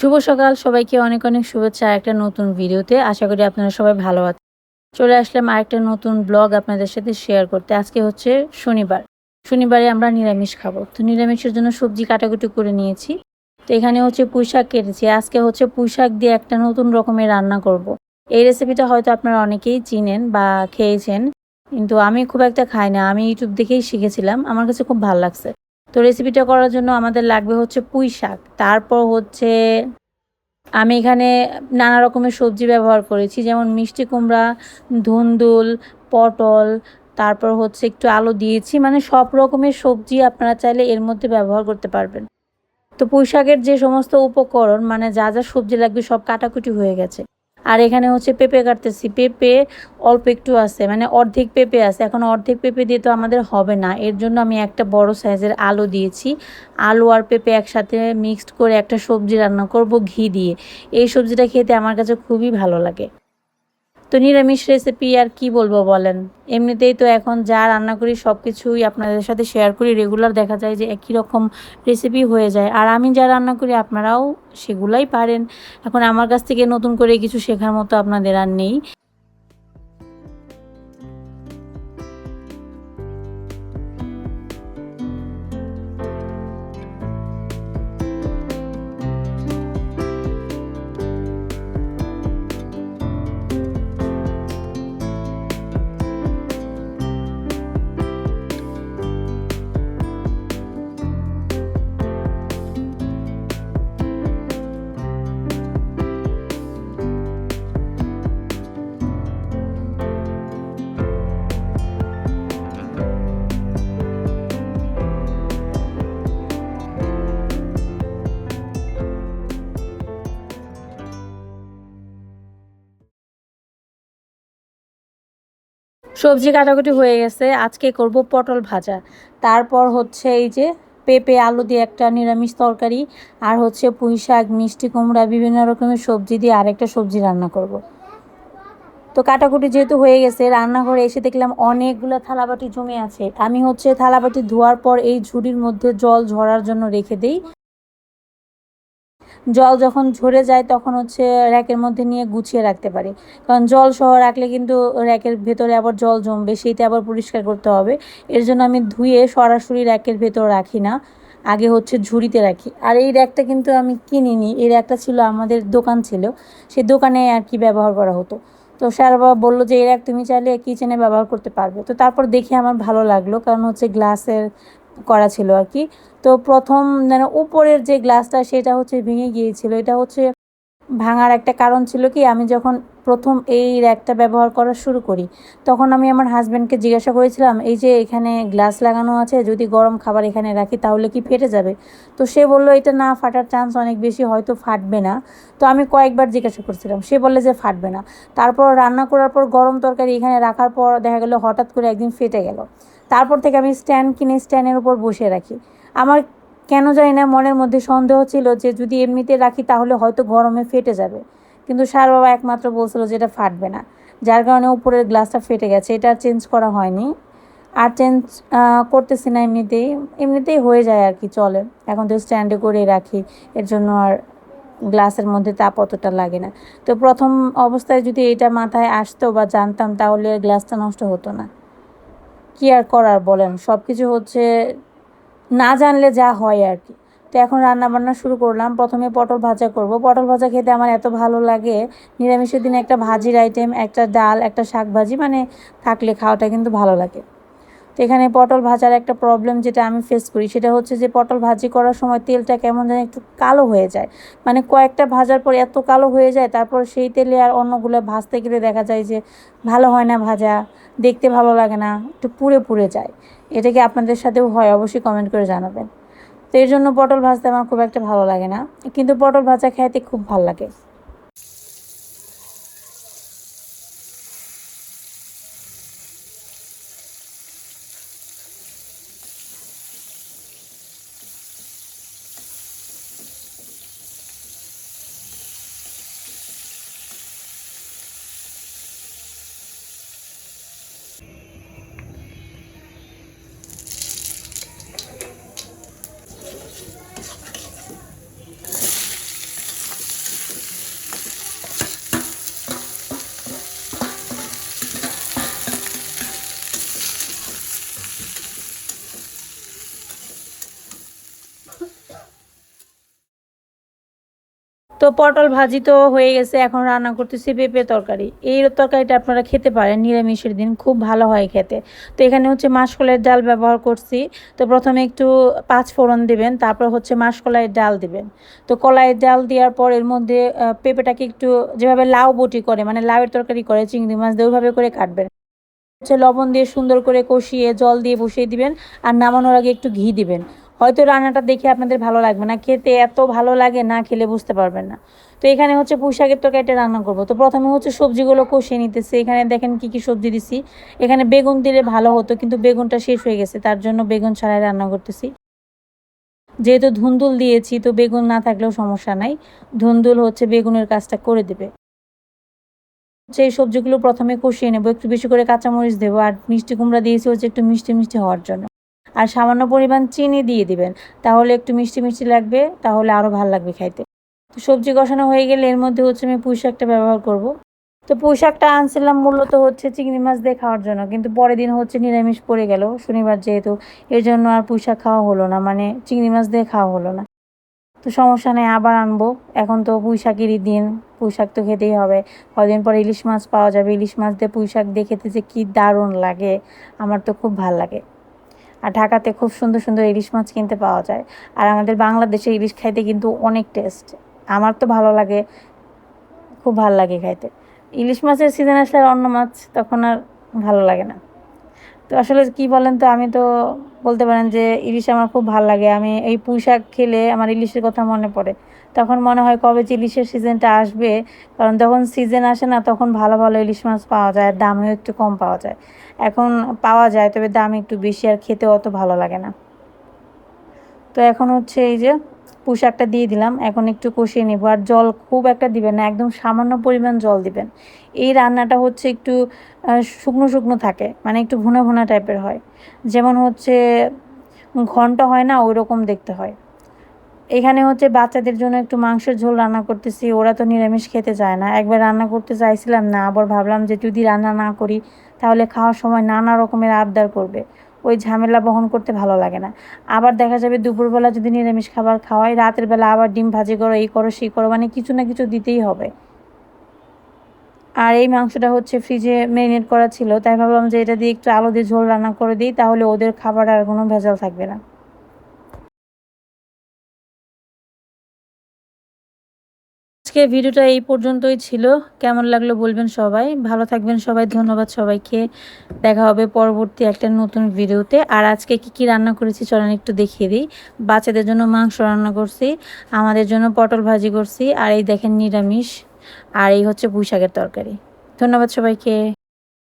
শুভ সকাল সবাইকে অনেক অনেক শুভেচ্ছা একটা নতুন ভিডিওতে। আশা করি আপনারা সবাই ভালো আছেন। চলে আসলাম আরেকটা নতুন ব্লগ আপনাদের সাথে শেয়ার করতে। আজকে হচ্ছে শনিবার। শনিবারে আমরা নিরামিষ খাবো। তো নিরামিষের জন্য সবজি কাটাকুটি করে নিয়েছি। তো এখানে হচ্ছে পুঁইশাক কেটেছি। আজকে হচ্ছে পুঁইশাক দিয়ে একটা নতুন রকমের রান্না করব। এই রেসিপিটা হয়তো আপনারা অনেকেই চিনেন বা খেয়েছেন। কিন্তু আমি খুব একটা খাই না। আমি ইউটিউব দেখেই শিখেছিলাম। আমার কাছে খুব ভালো লাগছে। তো রেসিপিটা করার জন্য আমাদের লাগবে হচ্ছে পুঁইশাক। তারপর হচ্ছে আমি এখানে নানা রকমের সবজি ব্যবহার করেছি, যেমন মিষ্টি কুমড়া, ধুন্দুল, পটল, তারপর হচ্ছে একটু আলু দিয়েছি। মানে সব রকমের সবজি আপনারা চাইলে এর মধ্যে ব্যবহার করতে পারবেন। তো পুঁইশাকের যে সমস্ত উপকরণ মানে যা যা সবজি লাগবে সব কাটাকুটি হয়ে গেছে। আর এখানে হচ্ছে পেঁপে কাটতেছি। পেঁপে অল্প একটু আছে, মানে অর্ধেক পেঁপে আছে। এখন অর্ধেক পেঁপে দিয়ে তো আমাদের হবে না, এর জন্য আমি একটা বড় সাইজের আলু দিয়েছি। আলু আর পেঁপে একসাথে মিক্সড করে একটা সবজি রান্না করব ঘি দিয়ে। এই সবজিটা খেতে আমার কাছে খুবই ভালো লাগে। তো নিরামিষ রেসিপি আর কি বলবো বলেন। এমনিতেই তো এখন যা রান্না করি সব কিছুই আপনাদের সাথে শেয়ার করি, রেগুলার দেখা যায় যে একই রকম রেসিপি হয়ে যায়। আর আমি যা রান্না করি আপনারাও সেগুলাই পারেন। এখন আমার কাছ থেকে নতুন করে কিছু শেখার মতো আপনাদের আর নেই। সবজি কাটাকুটি হয়ে গেছে, আজকে করব পটল ভাজা। তারপর হচ্ছে এই যে পেঁপে আলু দিয়ে একটা নিরামিষ তরকারি, আর হচ্ছে পুঁই শাক, মিষ্টি কুমড়া, বিভিন্ন রকমের সবজি দিয়ে আরেকটা সবজি রান্না করব। তো কাটাকুটি যেহেতু হয়ে গেছে, রান্নাঘরে এসে দেখলাম অনেকগুলো থালাবাটি জমে আছে। আমি হচ্ছে থালাবাটি ধোয়ার পর এই ঝুড়ির মধ্যে জল ঝরার জন্য রেখে দিই। জল যখন ঝরে যায় তখন হচ্ছে র্যাকের মধ্যে নিয়ে গুছিয়ে রাখতে পারি। কারণ জল সহ রাখলে কিন্তু র্যাকের ভেতরে আবার জল জমবে, সেইটা আবার পরিষ্কার করতে হবে। এর জন্য আমি ধুয়ে সরাসরি র্যাকের ভেতর রাখি না, আগে হচ্ছে ঝুড়িতে রাখি। আর এই র্যাকটা কিন্তু আমি কিনিনি, এই র্যাকটা ছিল আমাদের দোকান ছিল, সেই দোকানে আর কি ব্যবহার করা হতো। তো স্যার বাবা বললো যে এই র্যাক তুমি চাইলে কিচেনে ব্যবহার করতে পারবে। তো তারপর দেখে আমার ভালো লাগলো, কারণ হচ্ছে গ্লাসের করা ছিল আর কি। তো প্রথম মানে উপরের যে গ্লাসটা সেটা হচ্ছে ভেঙে গিয়েছিল। এটা হচ্ছে ভাঙার একটা কারণ ছিল কি, আমি যখন প্রথম এই র্যাকটা ব্যবহার করা শুরু করি তখন আমি আমার হাজব্যান্ডকে জিজ্ঞাসা করেছিলাম, এই যে এখানে গ্লাস লাগানো আছে, যদি গরম খাবার এখানে রাখি তাহলে কি ফেটে যাবে? তো সে বলল এটা না ফাটার চান্স অনেক বেশি, হয়তো ফাটবে না। তো আমি কয়েকবার জিজ্ঞাসা করছিলাম, সে বললে যে ফাটবে না। তারপর রান্না করার পর গরম তরকারি এখানে রাখার পর দেখা গেল হঠাৎ করে একদিন ফেটে গেল। তারপর থেকে আমি স্ট্যান্ড কিনে স্ট্যান্ডের উপর বসে রাখি। আমার কেন জানি না মনের মধ্যে সন্দেহ ছিল যে যদি এমনিতে রাখি তাহলে হয়তো গরমে ফেটে যাবে। কিন্তু স্যার বাবা একমাত্র বলছিল যে এটা ফাটবে না, যার কারণে উপরের গ্লাসটা ফেটে গেছে। এটা আর চেঞ্জ করা হয়নি, আর চেঞ্জ করতেছি না। এমনিতেই হয়ে যায় আর কি, চলে। এখন তো স্ট্যান্ডে করেই রাখি, এর জন্য আর গ্লাসের মধ্যে তাপ অতটা লাগে না। তো প্রথম অবস্থায় যদি এটা মাথায় আসতো বা জানতাম তাহলে গ্লাসটা নষ্ট হতো না। কি আর করার বলেন, সব কিছু হচ্ছে না জানলে যা হয় আর কি। তো এখন রান্না বান্না শুরু করলাম। প্রথমে পটল ভাজা করব। পটল ভাজা খেতে আমার এত ভালো লাগে। নিরামিষের দিনে একটা ভাজির আইটেম, একটা ডাল, একটা শাক ভাজি মানে থাকলে খাওয়াটা কিন্তু ভালো লাগে। তো এখানে পটল ভাজার একটা প্রবলেম যেটা আমি ফেস করি সেটা হচ্ছে যে পটল ভাজি করার সময় তেলটা কেমন যেন একটু কালো হয়ে যায়। মানে কয়েকটা ভাজার পর এত কালো হয়ে যায়, তারপর সেই তেলে আর অন্যগুলো ভাজতে গেলে দেখা যায় যে ভালো হয় না ভাজা, দেখতে ভালো লাগে না, একটু পুড়ে পুড়ে যায়। এটা কি আপনাদের সাথেও হয়? অবশ্যই কমেন্ট করে জানাবেন। তো এর জন্য পটল ভাজতে আমার খুব একটা ভালো লাগে না, কিন্তু পটল ভাজা খেতে খুব ভালো লাগে। তো পটল ভাজি তো হয়ে গেছে, এখন রান্না করতেছি পেঁপে তরকারি। এই তরকারিটা আপনারা খেতে পারেন নিরামিষের দিন, খুব ভালো হয় খেতে। তো এখানে হচ্ছে মাসকলাইয়ের ডাল ব্যবহার করছি। তো প্রথমে একটু 5 ফোড়ন দিবেন, তারপর হচ্ছে মাসকলাইয়ের ডাল দিবেন। তো কলাইয়ের ডাল দেওয়ার পর এর মধ্যে পেঁপেটাকে একটু যেভাবে লাউ বটি করে, মানে লাউয়ের তরকারি করে চিংড়ি মাছ দিয়ে, ওইভাবে করে কাটবেন। হচ্ছে লবণ দিয়ে সুন্দর করে কষিয়ে জল দিয়ে বসিয়ে দিবেন, আর নামানোর আগে একটু ঘি দিবেন। হয়তো রান্নাটা দেখে আপনাদের ভালো লাগবে না, খেতে এত ভালো লাগে, না খেলে বুঝতে পারবেন না। তো এখানে হচ্ছে পুঁই শাকের তরকারিটা রান্না করব। তো প্রথমে হচ্ছে সবজিগুলো কষিয়ে নিতেছি। এখানে দেখেন কি কি সবজি দিছি। এখানে বেগুন দিলে ভালো হতো, কিন্তু বেগুনটা শেষ হয়ে গেছে, তার জন্য বেগুন ছাড়াই রান্না করতেছি। যেহেতু ধুন্দুল দিয়েছি, তো বেগুন না থাকলেও সমস্যা নাই, ধুন্দুল হচ্ছে বেগুনের কাজটা করে দেবে। সেই সবজিগুলো প্রথমে কষিয়ে নেবো, একটু বেশি করে কাঁচামরিচ দেবো, আর মিষ্টি কুমড়া দিয়েছি হচ্ছে একটু মিষ্টি মিষ্টি হওয়ার জন্য। আর সামান্য পরিমাণ চিনি দিয়ে দিবেন, তাহলে একটু মিষ্টি মিষ্টি লাগবে, তাহলে আরও ভালো লাগবে খাইতে। তো সবজি কষানো হয়ে গেলে এর মধ্যে হচ্ছে আমি পুঁই শাকটা ব্যবহার করব। তো পুঁই শাকটা আনছিলাম মূলত হচ্ছে চিংড়ি মাছ দিয়ে খাওয়ার জন্য, কিন্তু পরের দিন হচ্ছে নিরামিষ পড়ে গেল, শনিবার যেহেতু, এর জন্য আর পুঁই শাক খাওয়া হলো না, মানে চিংড়ি মাছ দিয়ে খাওয়া হলো না। তো সমস্যা নেই, আবার আনবো। এখন তো পুঁই শাকেরই দিন, পুঁই শাক তো খেতেই হবে। কদিন পরে ইলিশ মাছ পাওয়া যাবে, ইলিশ মাছ দিয়ে পুঁই শাক দিয়ে খেতে যে কী দারুণ লাগে, আমার তো খুব ভাল লাগে। আর ঢাকাতে খুব সুন্দর সুন্দর ইলিশ মাছ কিনতে পাওয়া যায়। আর আমাদের বাংলাদেশে ইলিশ খাইতে কিন্তু অনেক টেস্ট। আমার তো ভালো লাগে, খুব ভাল লাগে খাইতে। ইলিশ মাছের সিজন আসলে আর অন্য মাছ তখন আর ভালো লাগে না। তো আসলে কি বলেন তো, আমি তো বলতে পারেন যে ইলিশ আমার খুব ভালো লাগে। আমি এই পুঁই শাক খেলে আমার ইলিশের কথা মনে পড়ে। তখন মনে হয় কবে যে ইলিশের সিজনটা আসবে, কারণ যখন সিজন আসে না তখন ভালো ভালো ইলিশ মাছ পাওয়া যায়, আর দামেও একটু কম পাওয়া যায়। এখন পাওয়া যায়, তবে দাম একটু বেশি, আর খেতে অত ভালো লাগে না। তো এখন হচ্ছে এই যে পুঁই শাকটা দিয়ে দিলাম, এখন একটু কষিয়ে নেব। আর জল খুব একটা দিবেন না, একদম সামান্য পরিমাণ জল দিবেন। এই রান্নাটা হচ্ছে একটু শুকনো শুকনো থাকে, মানে একটু ভুনা ভুনা টাইপের হয়, যেমন হচ্ছে ঘন্ট হয় না, ওই রকম দেখতে হয়। এখানে হচ্ছে বাচ্চাদের জন্য একটু মাংসের ঝোল রান্না করতেছি, ওরা তো নিরামিষ খেতে চায় না। একবার রান্না করতে চাইছিলাম না, আবার ভাবলাম যে যদি রান্না না করি তাহলে খাওয়ার সময় নানা রকমের আবদার করবে, ওই ঝামেলা বহন করতে ভালো লাগে না। আবার দেখা যাবে দুপুরবেলা যদি নিরামিষ খাবার খাওয়াই, রাতের বেলা আবার ডিম ভাজি করো, এই করো সেই করো, মানে কিছু না কিছু দিতেই হবে। আর এই মাংসটা হচ্ছে ফ্রিজে ম্যারিনেট করা ছিল, তাই ভাবলাম যে এটা দিয়ে একটু আলু দিয়ে ঝোল রান্না করে দিই, তাহলে ওদের খাবার আর কোনো ভেজাল থাকবে না। আজকের ভিডিওটা এই পর্যন্তই ছিল। কেমন লাগলো বলবেন সবাই। ভালো থাকবেন সবাই, ধন্যবাদ সবাইকে। দেখা হবে পরবর্তী একটা নতুন ভিডিওতে। আর আজকে কি কি রান্না করেছি চলেন একটু দেখিয়ে দিই। বাচ্চাদের জন্য মাংস রান্না করছি, আমাদের জন্য পটল ভাজি করছি, আর এই দেখেন নিরামিষ, আর এই হচ্ছে পুঁই শাকের তরকারি। ধন্যবাদ সবাইকে।